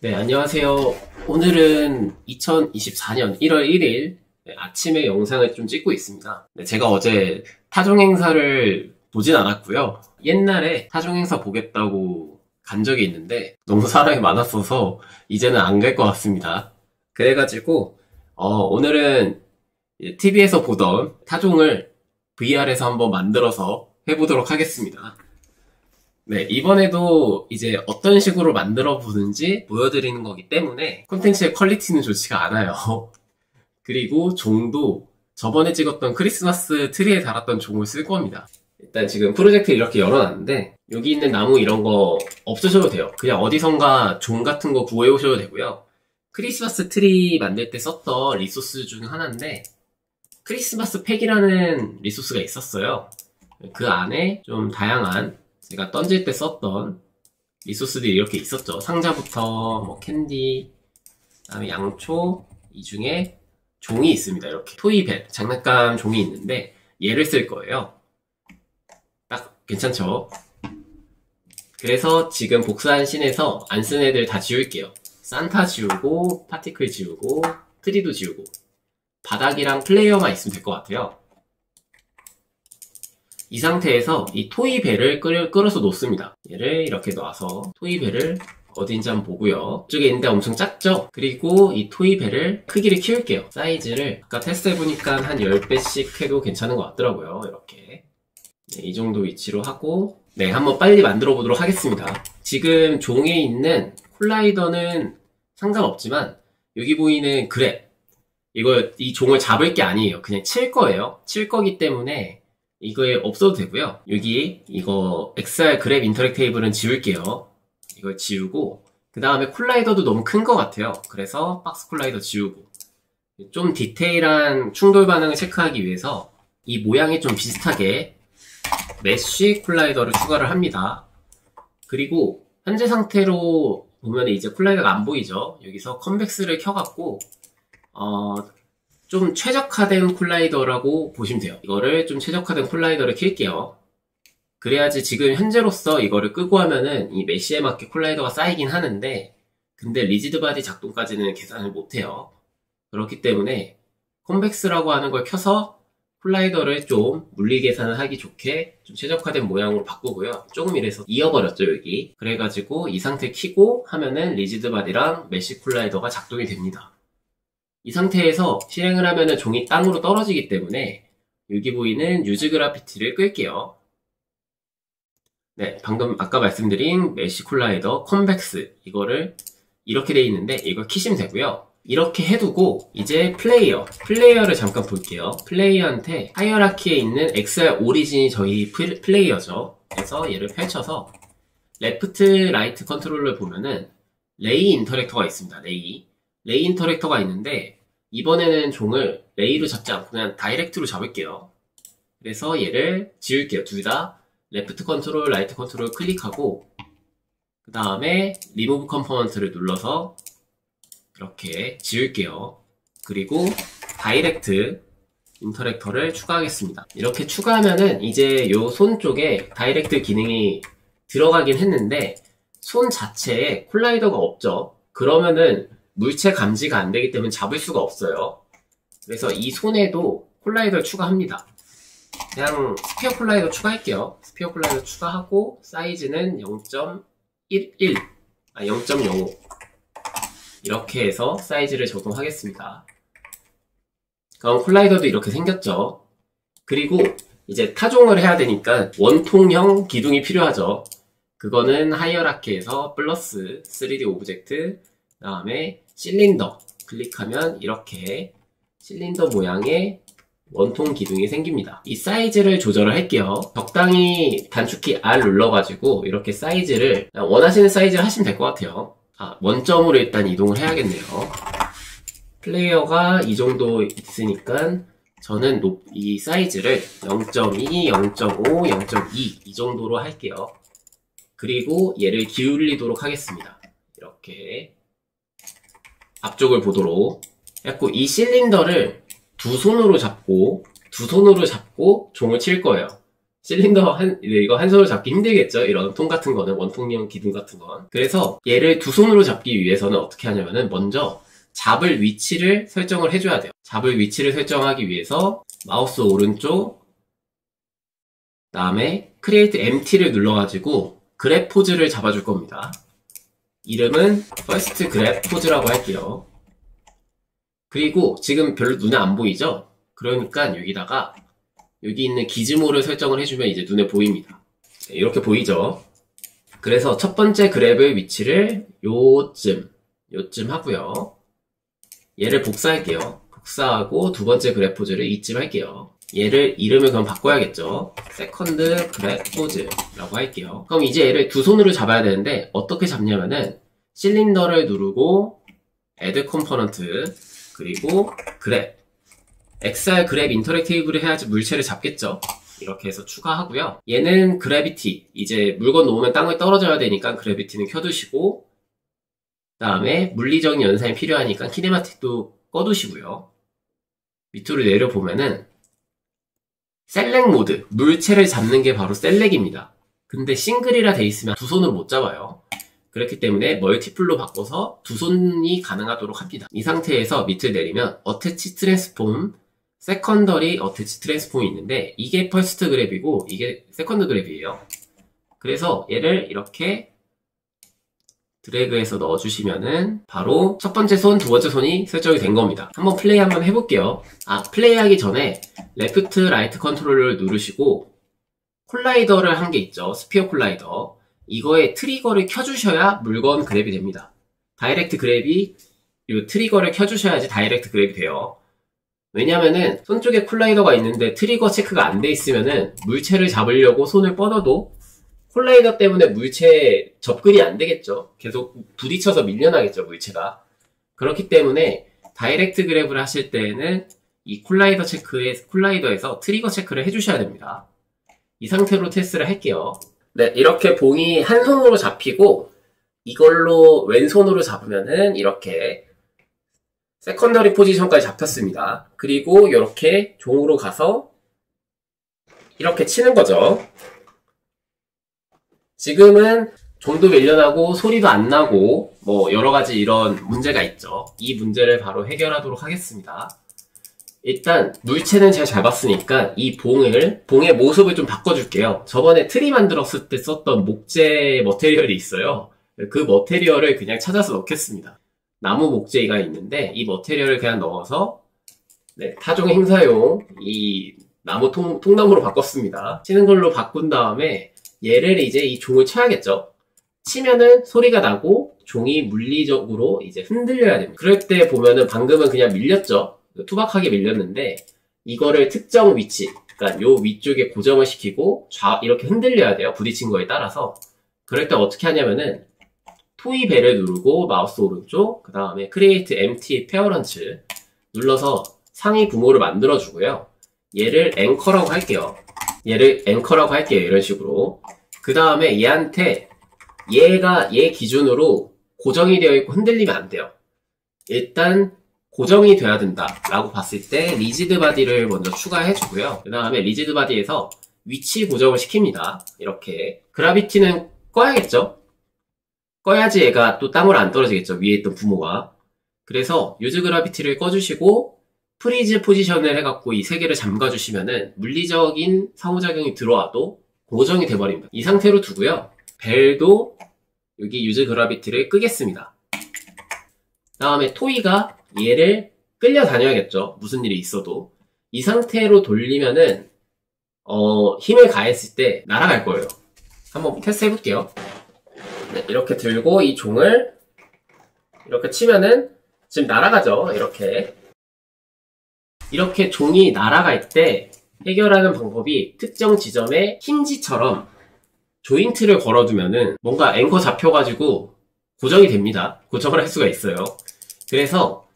네, 안녕하세요. 오늘은 2024년 1월 1일 아침에 영상을 좀 찍고 있습니다. 네, 제가 어제 타종 행사를 보진 않았고요. 옛날에 타종 행사 보겠다고 간 적이 있는데 너무 사람이 많았어서 이제는 안 갈 것 같습니다. 그래가지고 오늘은 TV에서 보던 타종을 VR에서 한번 만들어서 해보도록 하겠습니다. 네, 이번에도 이제 어떤 식으로 만들어 보는지 보여드리는 거기 때문에 콘텐츠의 퀄리티는 좋지가 않아요. 그리고 종도 저번에 찍었던 크리스마스 트리에 달았던 종을 쓸 겁니다. 일단 지금 프로젝트 이렇게 열어놨는데 여기 있는 나무 이런 거 없으셔도 돼요. 그냥 어디선가 종 같은 거 구해 오셔도 되고요. 크리스마스 트리 만들 때 썼던 리소스 중 하나인데 크리스마스 팩이라는 리소스가 있었어요. 그 안에 좀 다양한 제가 던질 때 썼던 리소스들이 이렇게 있었죠. 상자부터 뭐 캔디, 그다음에 양초, 이 중에 종이 있습니다. 이렇게 토이벨, 장난감 종이 있는데 얘를 쓸 거예요. 딱 괜찮죠? 그래서 지금 복사한 씬에서 안 쓴 애들 다 지울게요. 산타 지우고, 파티클 지우고, 트리도 지우고, 바닥이랑 플레이어만 있으면 될 것 같아요. 이 상태에서 이 토이벨을 끌어서 놓습니다. 얘를 이렇게 놔서 토이벨을 어딘지 한번 보고요. 이쪽에 있는데 엄청 작죠? 그리고 이 토이벨을 크기를 키울게요. 사이즈를 아까 테스트해보니까 한 10배씩 해도 괜찮은 것 같더라고요. 이렇게 네, 이 정도 위치로 하고 네, 한번 빨리 만들어 보도록 하겠습니다. 지금 종에 있는 콜라이더는 상관없지만 여기 보이는 그랩 이 종을 잡을 게 아니에요. 그냥 칠 거예요. 칠 거기 때문에 이거에 없어도 되고요. 여기 이거 XR 그랩 인터랙 테이블은 지울게요. 이걸 지우고 그 다음에 콜라이더도 너무 큰 것 같아요. 그래서 박스 콜라이더 지우고 좀 디테일한 충돌 반응을 체크하기 위해서 이 모양이 좀 비슷하게 메쉬 콜라이더를 추가를 합니다. 그리고 현재 상태로 보면 이제 콜라이더가 안 보이죠. 여기서 컨벡스를 켜갖고 좀 최적화된 콜라이더라고 보시면 돼요. 이거를 좀 최적화된 콜라이더를 킬게요. 그래야지 지금 현재로서 이거를 끄고 하면은 이 메쉬에 맞게 콜라이더가 쌓이긴 하는데 근데 리지드 바디 작동까지는 계산을 못해요. 그렇기 때문에 컨벡스라고 하는 걸 켜서 콜라이더를 좀 물리 계산을 하기 좋게 좀 최적화된 모양으로 바꾸고요. 조금 이래서 이어버렸죠 여기. 그래가지고 이 상태 켜고 하면은 리지드 바디랑 메쉬 콜라이더가 작동이 됩니다. 이 상태에서 실행을 하면은 종이 땅으로 떨어지기 때문에 여기 보이는 유즈 그래피티를 끌게요. 네, 방금 아까 말씀드린 메쉬 콜라이더 컨벡스 이거를 이렇게 돼 있는데 이걸 키시면 되고요. 이렇게 해두고 이제 플레이어를 잠깐 볼게요. 플레이어한테 하이어라키에 있는 XR 오리진이 저희 플레이어죠. 그래서 얘를 펼쳐서 레프트 라이트 컨트롤러를 보면은 레이 인터랙터가 있습니다. 레이 인터랙터가 있는데 이번에는 종을 레이로 잡지 않고 그냥 다이렉트로 잡을게요. 그래서 얘를 지울게요. 둘 다 레프트 컨트롤, 라이트 컨트롤 클릭하고 그 다음에 리무브 컴포넌트를 눌러서 이렇게 지울게요. 그리고 다이렉트 인터랙터를 추가하겠습니다. 이렇게 추가하면은 이제 요 손 쪽에 다이렉트 기능이 들어가긴 했는데 손 자체에 콜라이더가 없죠. 그러면은 물체 감지가 안 되기 때문에 잡을 수가 없어요. 그래서 이 손에도 콜라이더를 추가합니다. 그냥 스피어 콜라이더 추가할게요. 스피어 콜라이더 추가하고 사이즈는 0.11, 0.05 이렇게 해서 사이즈를 적용하겠습니다. 그럼 콜라이더도 이렇게 생겼죠. 그리고 이제 타종을 해야 되니까 원통형 기둥이 필요하죠. 그거는 하이어라키에서 플러스 3D 오브젝트 그 다음에 실린더 클릭하면 이렇게 실린더 모양의 원통 기둥이 생깁니다. 이 사이즈를 조절을 할게요. 적당히 단축키 R 눌러가지고 이렇게 사이즈를 원하시는 사이즈를 하시면 될 것 같아요. 원점으로 일단 이동을 해야겠네요. 플레이어가 이 정도 있으니까 저는 이 사이즈를 0.2, 0.5, 0.2 이 정도로 할게요. 그리고 얘를 기울이도록 하겠습니다. 이렇게 앞쪽을 보도록 해갖고 이 실린더를 두 손으로 잡고 종을 칠 거예요. 실린더 이거 한 손으로 잡기 힘들겠죠? 이런 통 같은 거는, 원통형 기둥 같은 건. 그래서 얘를 두 손으로 잡기 위해서는 어떻게 하냐면은 먼저 잡을 위치를 설정을 해줘야 돼요. 잡을 위치를 설정하기 위해서 마우스 오른쪽, 그 다음에 Create Empty를 눌러가지고 그랩 포즈를 잡아줄 겁니다. 이름은 First Grab Pose라고 할게요. 그리고 지금 별로 눈에 안 보이죠? 그러니까 여기다가 여기 있는 기즈모를 설정을 해주면 이제 눈에 보입니다. 이렇게 보이죠? 그래서 첫 번째 그랩의 위치를 요쯤 하고요. 얘를 복사할게요. 복사하고 두 번째 그랩 포즈를 이쯤 할게요. 얘를 이름을 그럼 바꿔야겠죠. 세컨드 그랩 포즈라고 할게요. 그럼 이제 얘를 두 손으로 잡아야 되는데 어떻게 잡냐면은 실린더를 누르고 Add Component 그리고 그랩 XR 그랩 인터랙티브를 해야지 물체를 잡겠죠. 이렇게 해서 추가하고요. 얘는 그래비티, 이제 물건 놓으면 땅에 떨어져야 되니까 그래비티는 켜두시고, 그 다음에 물리적인 연산이 필요하니까 키네마틱도 꺼두시고요. 밑으로 내려보면은 셀렉 모드, 물체를 잡는 게 바로 셀렉입니다. 근데 싱글이라 돼 있으면 두 손으로 못 잡아요. 그렇기 때문에 멀티플로 바꿔서 두 손이 가능하도록 합니다. 이 상태에서 밑을 내리면 어태치 트랜스폼, 세컨더리 어태치 트랜스폼이 있는데 이게 퍼스트 그랩이고 이게 세컨드 그랩이에요. 그래서 얘를 이렇게 드래그해서 넣어주시면은 바로 첫 번째 손, 두 번째 손이 설정이 된 겁니다. 한번 플레이 한번 해볼게요. 플레이하기 전에 레프트, 라이트 컨트롤을 누르시고 콜라이더를 한 게 있죠. 스피어 콜라이더. 이거에 트리거를 켜주셔야 물건 그랩이 됩니다. 다이렉트 그랩이 이 트리거를 켜주셔야지 다이렉트 그랩이 돼요. 왜냐면은 손 쪽에 콜라이더가 있는데 트리거 체크가 안 돼 있으면은 물체를 잡으려고 손을 뻗어도 콜라이더 때문에 물체 접근이 안 되겠죠. 계속 부딪혀서 밀려나겠죠, 물체가. 그렇기 때문에 다이렉트 그랩을 하실 때에는 이 콜라이더에서 트리거 체크를 해주셔야 됩니다. 이 상태로 테스트를 할게요. 네, 이렇게 봉이 한 손으로 잡히고 이걸로 왼손으로 잡으면은 이렇게 세컨더리 포지션까지 잡혔습니다. 그리고 이렇게 종으로 가서 이렇게 치는 거죠. 지금은 종도 밀려나고 소리도 안 나고 뭐 여러가지 이런 문제가 있죠. 이 문제를 바로 해결하도록 하겠습니다. 일단 물체는 잘 잡았으니까 이 봉의 모습을 좀 바꿔줄게요. 저번에 트리 만들었을 때 썼던 목재 머테리얼이 있어요. 그 머테리얼을 그냥 찾아서 넣겠습니다. 나무 목재가 있는데 이 머테리얼을 그냥 넣어서 타종 행사용 이 나무 통나무로 바꿨습니다. 치는 걸로 바꾼 다음에 얘를 이제 이 종을 쳐야겠죠. 치면은 소리가 나고 종이 물리적으로 이제 흔들려야 됩니다. 그럴 때 보면은 방금은 그냥 밀렸죠. 투박하게 밀렸는데 이거를 특정 위치, 그러니까 요 위쪽에 고정을 시키고 이렇게 흔들려야 돼요. 부딪힌 거에 따라서. 그럴 때 어떻게 하냐면은 토이 벨을 누르고 마우스 오른쪽, 그 다음에 Create Empty Appearance 눌러서 상위 부모를 만들어주고요. 얘를 앵커라고 할게요. 이런 식으로. 그 다음에 얘한테 얘 기준으로 고정이 되어 있고 흔들리면 안 돼요. 일단 고정이 돼야 된다 라고 봤을 때 리지드 바디를 먼저 추가해 주고요. 그 다음에 리지드 바디에서 위치 고정을 시킵니다. 이렇게 그라비티는 꺼야겠죠. 꺼야지 얘가 또 땅으로 안 떨어지겠죠. 위에 있던 부모가. 그래서 유즈 그라비티를 꺼주시고 프리즈 포지션을 해갖고 이 세 개를 잠가주시면은 물리적인 상호작용이 들어와도 고정이 돼버립니다. 이 상태로 두고요. 벨도 여기 유즈 그라비티를 끄겠습니다. 다음에 토이가 얘를 끌려 다녀야겠죠. 무슨 일이 있어도. 이 상태로 돌리면은 힘을 가했을 때 날아갈 거예요. 한번 테스트 해볼게요. 네, 이렇게 들고 이 종을 이렇게 치면은 지금 날아가죠. 이렇게 종이 날아갈 때 해결하는 방법이 특정 지점에 힌지처럼 조인트를 걸어두면은 뭔가 앵커 잡혀가지고 고정이 됩니다. 고정을 할 수가 있어요. 그래서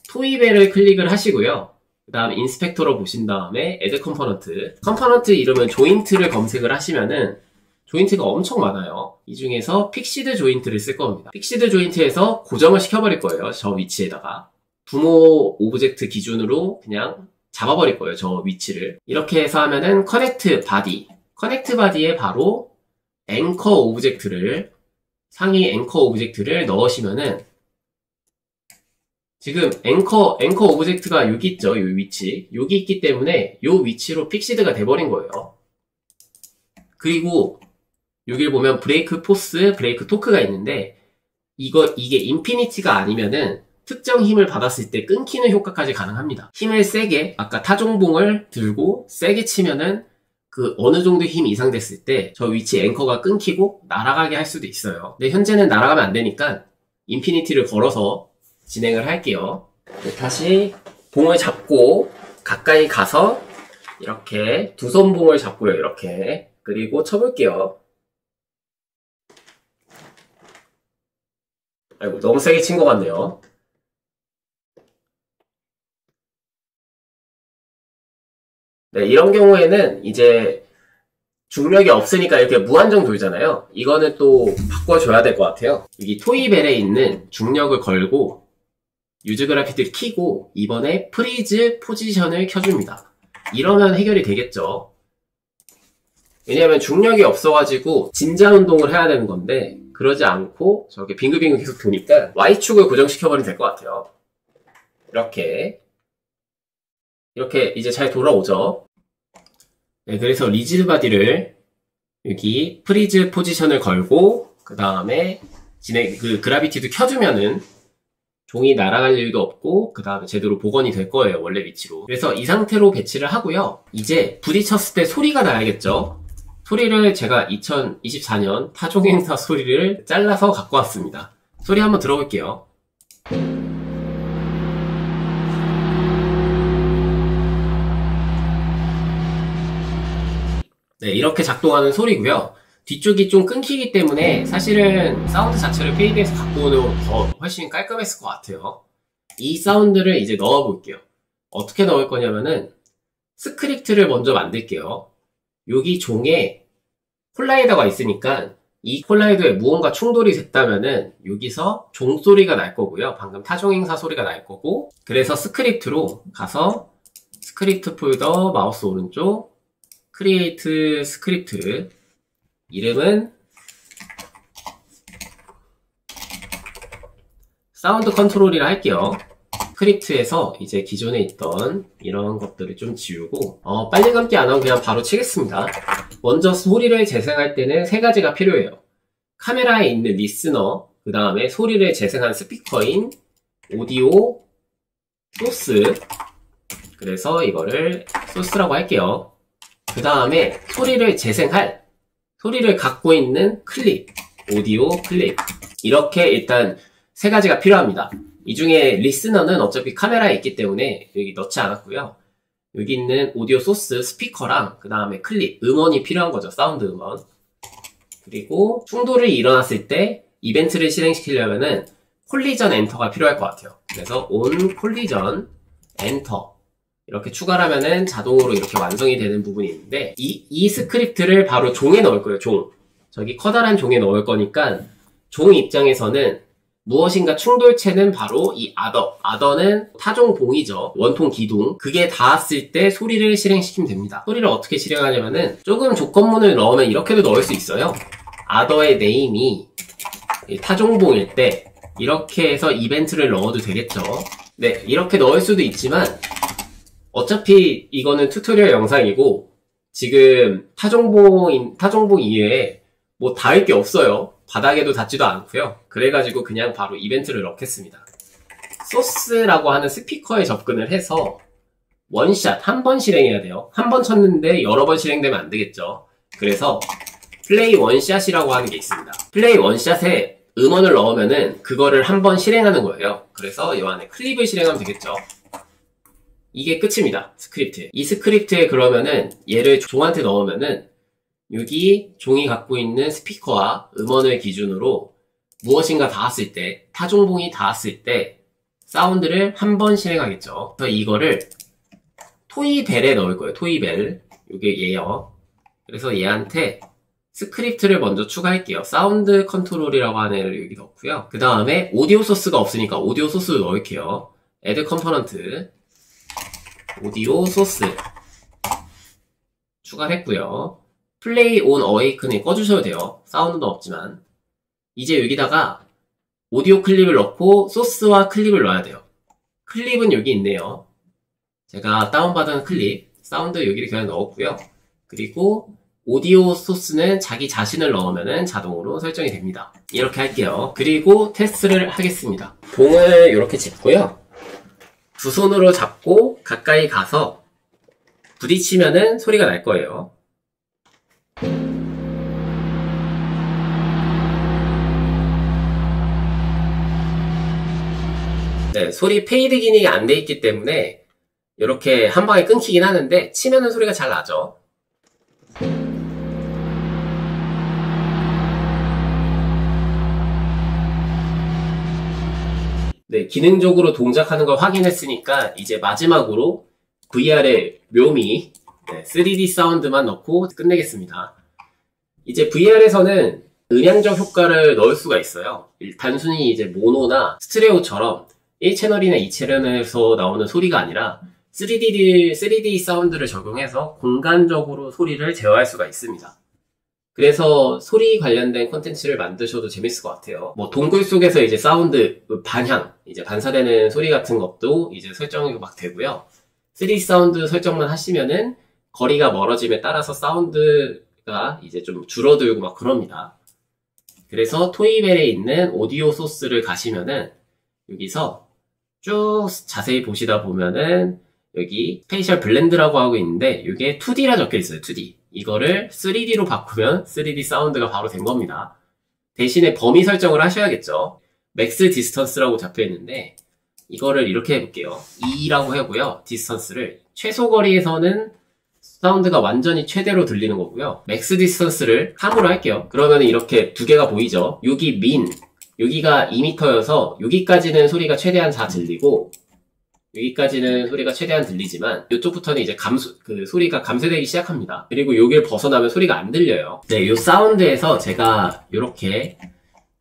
토이벨을 클릭을 하시고요. 그 다음 인스펙터로 보신 다음에 Add 컴포넌트 이름은 조인트를 검색을 하시면은 조인트가 엄청 많아요. 이 중에서 픽시드 조인트를 쓸 겁니다. 픽시드 조인트에서 고정을 시켜버릴 거예요. 저 위치에다가. 부모 오브젝트 기준으로 그냥 잡아버릴 거예요. 저 위치를. 이렇게 해서 하면은 커넥트 바디. 커넥트 바디에 바로 앵커 오브젝트를, 상위 앵커 오브젝트를 넣으시면은 지금 앵커 오브젝트가 여기 있죠. 요 위치. 여기 있기 때문에 요 위치로 픽시드가 돼버린 거예요. 그리고 여기를 보면 브레이크 포스, 브레이크 토크가 있는데 이게 인피니티가 아니면은 특정 힘을 받았을 때 끊기는 효과까지 가능합니다. 힘을 세게, 아까 타종봉을 들고 세게 치면은 그 어느 정도 힘 이상 됐을 때 저 위치 앵커가 끊기고 날아가게 할 수도 있어요. 근데 현재는 날아가면 안 되니까 인피니티를 걸어서 진행을 할게요. 다시 봉을 잡고 가까이 가서 이렇게 두 손 봉을 잡고요. 이렇게. 그리고 쳐볼게요. 아이고, 너무 세게 친 것 같네요. 네, 이런 경우에는 이제 중력이 없으니까 이렇게 무한정 돌잖아요. 이거는 또 바꿔줘야 될 것 같아요. 여기 토이벨에 있는 중력을 걸고 유즈 그래피티를 켜고 이번에 프리즈 포지션을 켜줍니다. 이러면 해결이 되겠죠. 왜냐하면 중력이 없어가지고 진자 운동을 해야 되는 건데 그러지 않고 저렇게 빙글빙글 계속 도니까 Y축을 고정시켜버리면 될 것 같아요. 이렇게 이제 잘 돌아오죠. 네, 그래서 리지드 바디를 여기 프리즈 포지션을 걸고 그 다음에 그라비티도 켜주면은 종이 날아갈 일도 없고 그 다음에 제대로 복원이 될 거예요. 원래 위치로. 그래서 이 상태로 배치를 하고요. 이제 부딪혔을 때 소리가 나야겠죠. 소리를 제가 2024년 타종행사 소리를 잘라서 갖고 왔습니다. 소리 한번 들어볼게요. 네, 이렇게 작동하는 소리고요. 뒤쪽이 좀 끊기기 때문에 사실은 사운드 자체를 페이드에서 갖고 오는 더 훨씬 깔끔했을 것 같아요. 이 사운드를 이제 넣어볼게요. 어떻게 넣을 거냐면은 스크립트를 먼저 만들게요. 여기 종에 콜라이더가 있으니까 이 콜라이더에 무언가 충돌이 됐다면은 여기서 종소리가 날 거고요. 방금 타종행사 소리가 날 거고, 그래서 스크립트로 가서 스크립트 폴더 마우스 오른쪽 크리에이트 스크립트, 이름은 사운드 컨트롤이라 할게요. 스크립트에서 이제 기존에 있던 이런 것들을 좀 지우고 빨리 감기 안 하고 그냥 바로 치겠습니다. 먼저 소리를 재생할 때는 세 가지가 필요해요. 카메라에 있는 리스너, 그 다음에 소리를 재생한 스피커인 오디오 소스, 그래서 이거를 소스라고 할게요. 그 다음에 소리를 갖고 있는 클립, 오디오 클립, 이렇게 일단 세 가지가 필요합니다. 이 중에 리스너는 어차피 카메라에 있기 때문에 여기 넣지 않았고요. 여기 있는 오디오 소스, 스피커랑 그 다음에 클립, 음원이 필요한 거죠. 사운드 음원. 그리고 충돌이 일어났을 때 이벤트를 실행시키려면은 콜리전 엔터가 필요할 것 같아요. 그래서 on 콜리전 엔터 이렇게 추가를 하면은 자동으로 이렇게 완성이 되는 부분이 있는데 이 스크립트를 바로 종에 넣을 거예요. 종. 저기 커다란 종에 넣을 거니까 종 입장에서는 무엇인가 충돌체는 바로 이 아더는 타종봉이죠. 원통 기둥. 그게 닿았을 때 소리를 실행시키면 됩니다. 소리를 어떻게 실행하냐면은 조금 조건문을 넣으면 이렇게도 넣을 수 있어요. 아더의 네임이 타종봉일 때 이렇게 해서 이벤트를 넣어도 되겠죠. 네, 이렇게 넣을 수도 있지만 어차피 이거는 튜토리얼 영상이고 지금 타종봉 이외에 뭐 닿을 게 없어요. 바닥에도 닿지도 않고요. 그래가지고 그냥 바로 이벤트를 넣겠습니다. 소스라고 하는 스피커에 접근을 해서 원샷, 한 번 실행해야 돼요. 한 번 쳤는데 여러 번 실행되면 안 되겠죠. 그래서 플레이 원샷이라고 하는 게 있습니다. 플레이 원샷에 음원을 넣으면은 그거를 한 번 실행하는 거예요. 그래서 이 안에 클립을 실행하면 되겠죠. 이게 끝입니다. 스크립트. 이 스크립트에 그러면은 얘를 종한테 넣으면은 여기 종이 갖고 있는 스피커와 음원을 기준으로 무엇인가 닿았을 때, 타종봉이 닿았을 때 사운드를 한 번 실행하겠죠. 그래서 이거를 토이벨에 넣을 거예요. 토이벨. 이게 얘요. 그래서 얘한테 스크립트를 먼저 추가할게요. 사운드 컨트롤이라고 하는 애를 여기 넣고요. 그 다음에 오디오 소스가 없으니까 오디오 소스 넣을게요. add 컴포넌트 오디오 소스 추가했고요. 플레이 온 어웨이크는 꺼주셔도 돼요. 사운드는 없지만. 이제 여기다가 오디오 클립을 넣고 소스와 클립을 넣어야 돼요. 클립은 여기 있네요. 제가 다운받은 클립, 사운드 여기를 그냥 넣었고요. 그리고 오디오 소스는 자기 자신을 넣으면 자동으로 설정이 됩니다. 이렇게 할게요. 그리고 테스트를 하겠습니다. 봉을 이렇게 짚고요. 두 손으로 잡고 가까이 가서 부딪히면은 소리가 날 거예요. 네, 소리 페이드 기능이 안 돼 있기 때문에 이렇게 한 방에 끊기긴 하는데 치면은 소리가 잘 나죠. 네, 기능적으로 동작하는 걸 확인했으니까 이제 마지막으로 VR의 묘미 3D 사운드만 넣고 끝내겠습니다. 이제 VR에서는 음향적 효과를 넣을 수가 있어요. 단순히 이제 모노나 스테레오처럼 1채널이나 2채널에서 나오는 소리가 아니라 3D 사운드를 적용해서 공간적으로 소리를 제어할 수가 있습니다. 그래서 소리 관련된 콘텐츠를 만드셔도 재밌을 것 같아요. 뭐 동굴 속에서 이제 사운드 반향, 이제 반사되는 소리 같은 것도 이제 설정이 막 되고요. 3D 사운드 설정만 하시면은 거리가 멀어짐에 따라서 사운드가 이제 좀 줄어들고 막 그럽니다. 그래서 토이벨에 있는 오디오 소스를 가시면은 여기서 쭉 자세히 보시다 보면은 여기 스페이셜 블렌드라고 하고 있는데 이게 2D라 적혀 있어요. 2D. 이거를 3D로 바꾸면 3D 사운드가 바로 된 겁니다. 대신에 범위 설정을 하셔야겠죠. 맥스 디스턴스라고 잡혀 있는데 이거를 이렇게 해볼게요. 2라고 하고요. 디스턴스를 최소 거리에서는 사운드가 완전히 최대로 들리는 거고요. 맥스 디스턴스를 3으로 할게요. 그러면 이렇게 두 개가 보이죠. 여기 민, 여기가 2m여서 여기까지는 소리가 최대한 다 들리고 여기까지는 소리가 최대한 들리지만 이쪽부터는 이제 소리가 감쇄되기 시작합니다. 그리고 여기를 벗어나면 소리가 안 들려요. 네, 이 사운드에서 제가 이렇게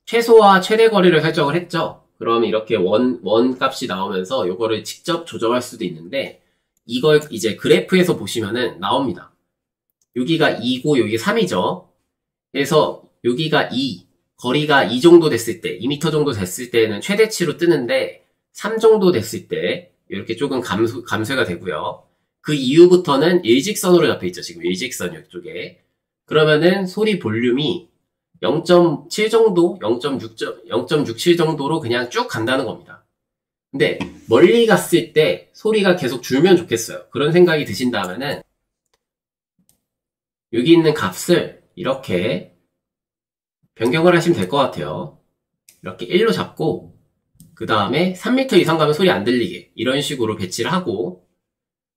최소와 최대 거리를 설정을 했죠. 그럼 이렇게 원 값이 나오면서 이거를 직접 조정할 수도 있는데 이걸 이제 그래프에서 보시면은 나옵니다. 여기가 2고 여기 3이죠. 그래서 여기가 2, 거리가 2 정도 됐을 때, 2m 정도 됐을 때는 최대치로 뜨는데 3 정도 됐을 때 이렇게 조금 감쇄가 되고요. 그 이후부터는 일직선으로 잡혀있죠. 지금 일직선 이쪽에. 그러면은 소리 볼륨이 0.7 정도, 0.67 정도로 그냥 쭉 간다는 겁니다. 근데 멀리 갔을 때 소리가 계속 줄면 좋겠어요. 그런 생각이 드신다면은 여기 있는 값을 이렇게 변경을 하시면 될 것 같아요. 이렇게 1로 잡고 그 다음에 3m 이상 가면 소리 안 들리게 이런 식으로 배치를 하고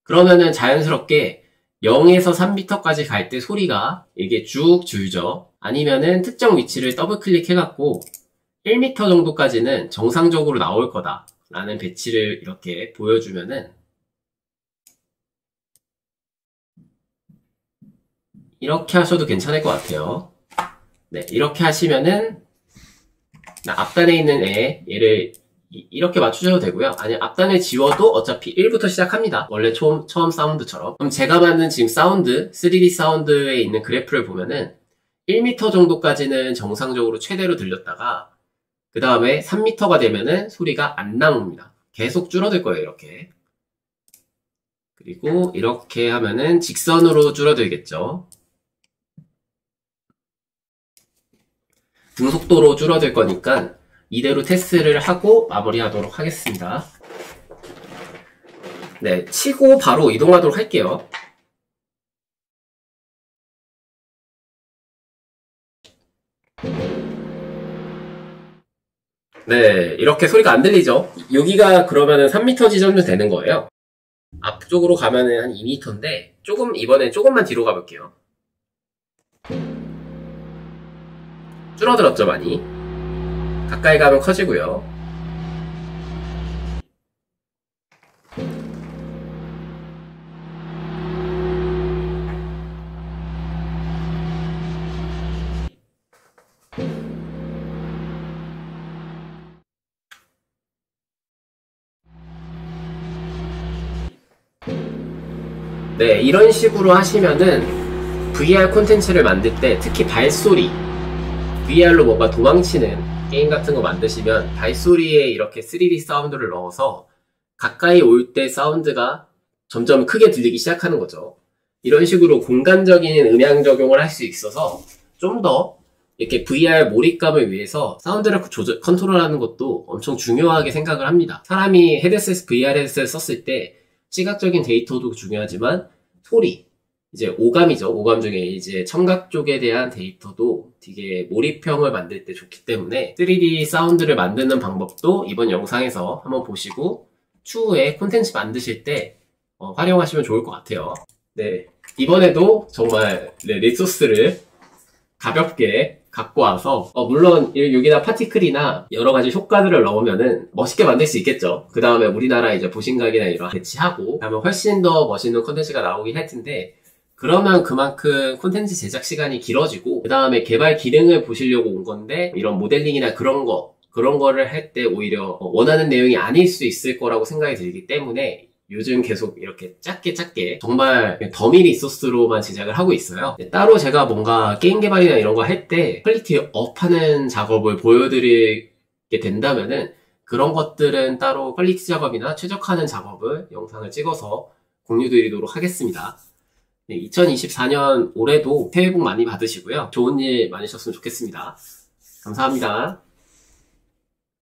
그러면은 자연스럽게 0에서 3m까지 갈 때 소리가 이게 쭉 줄죠. 아니면은 특정 위치를 더블 클릭해갖고 1m 정도까지는 정상적으로 나올 거다 라는 배치를 이렇게 보여주면은 이렇게 하셔도 괜찮을 것 같아요. 네, 이렇게 하시면은 앞단에 있는 얘를 이렇게 맞추셔도 되고요. 아니 앞단을 지워도 어차피 1부터 시작합니다. 원래 처음 사운드처럼. 그럼 제가 만든 지금 사운드, 3D 사운드에 있는 그래프를 보면은 1m 정도까지는 정상적으로 최대로 들렸다가 그 다음에 3m가 되면은 소리가 안 나옵니다. 계속 줄어들 거예요. 이렇게. 그리고 이렇게 하면은 직선으로 줄어들겠죠. 등속도로 줄어들 거니까 이대로 테스트를 하고 마무리하도록 하겠습니다. 네, 치고 바로 이동하도록 할게요. 네, 이렇게 소리가 안 들리죠? 여기가 그러면은 3m 지점도 되는 거예요. 앞쪽으로 가면은 한 2m인데 이번엔 조금만 뒤로 가볼게요. 줄어들었죠, 많이. 가까이 가면 커지고요. 네, 이런 식으로 하시면은 VR 콘텐츠를 만들 때 특히 발소리, VR로 뭔가 도망치는 게임 같은 거 만드시면 발소리에 이렇게 3D 사운드를 넣어서 가까이 올 때 사운드가 점점 크게 들리기 시작하는 거죠. 이런 식으로 공간적인 음향 적용을 할 수 있어서 좀 더 이렇게 VR 몰입감을 위해서 사운드를 컨트롤하는 것도 엄청 중요하게 생각을 합니다. 사람이 헤드셋, VR 헤드셋을 썼을 때 시각적인 데이터도 중요하지만 소리, 이제 오감이죠. 오감 중에 이제 청각 쪽에 대한 데이터도 되게 몰입형을 만들 때 좋기 때문에 3D 사운드를 만드는 방법도 이번 영상에서 한번 보시고 추후에 콘텐츠 만드실 때 활용하시면 좋을 것 같아요. 네, 이번에도 정말 리소스를 가볍게 갖고 와서 물론 여기다 파티클이나 여러 가지 효과들을 넣으면은 멋있게 만들 수 있겠죠. 그 다음에 우리나라 이제 보신각이나 이런 배치하고 그러면 훨씬 더 멋있는 콘텐츠가 나오긴 할 텐데 그러면 그만큼 콘텐츠 제작 시간이 길어지고 그 다음에 개발 기능을 보시려고 온 건데 이런 모델링이나 그런 거를 할 때 오히려 원하는 내용이 아닐 수 있을 거라고 생각이 들기 때문에 요즘 계속 이렇게 짧게 정말 더미 리소스로만 제작을 하고 있어요. 따로 제가 뭔가 게임 개발이나 이런 거 할 때 퀄리티 업하는 작업을 보여드리게 된다면은 그런 것들은 따로 퀄리티 작업이나 최적화하는 작업을 영상을 찍어서 공유드리도록 하겠습니다. 네, 2024년 올해도 새해 복 많이 받으시고요. 좋은 일 많으셨으면 좋겠습니다. 감사합니다.